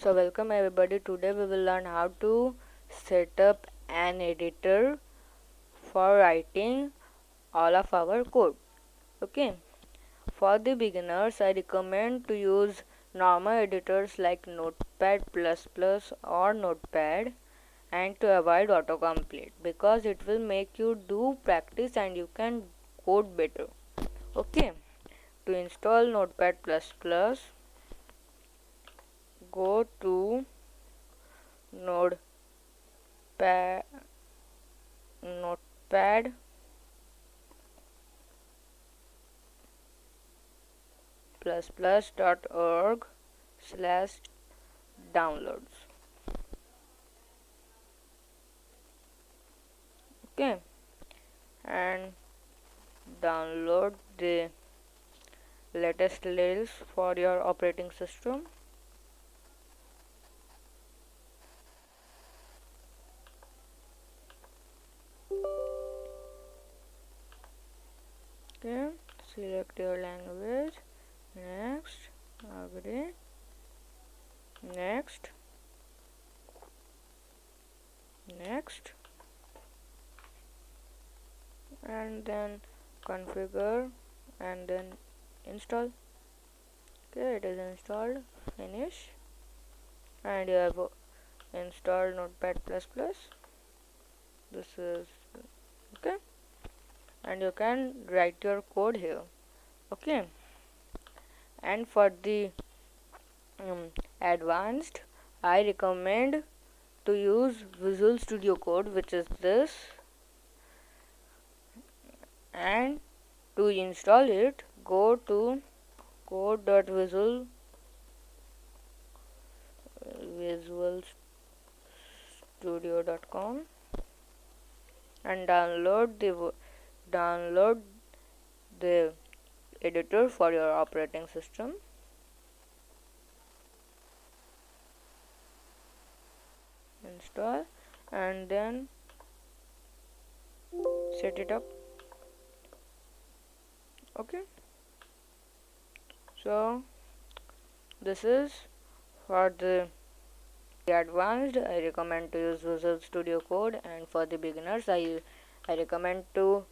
So welcome everybody. Today we will learn how to set up an editor for writing all of our code. Okay. For the beginners, I recommend to use normal editors like Notepad++ or Notepad, and to avoid autocomplete because it will make you do practice and you can code better. Okay. To install Notepad++, go to Notepad Notepad ++.org/downloads. Okay, and download the latest release for your operating system. Okay, select your language. Next, agree. Next, next, and then configure and then install. Okay, it is installed. Finish, and you have installed Notepad++. This is okay, and you can write your code here. Okay, and for the advanced, I recommend to use Visual Studio Code, which is this, and to install it, go to code.visualstudio.com and download the editor for your operating system. Install and then set it up. Okay, so this is for the advanced. I recommend to use Visual Studio Code, and for the beginners, I recommend to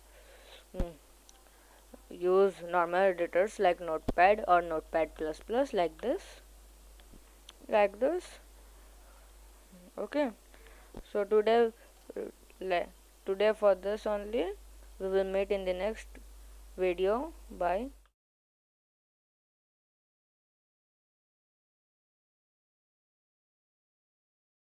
use normal editors like Notepad or Notepad++, like this. Okay, so today for this only. We will meet in the next video. Bye.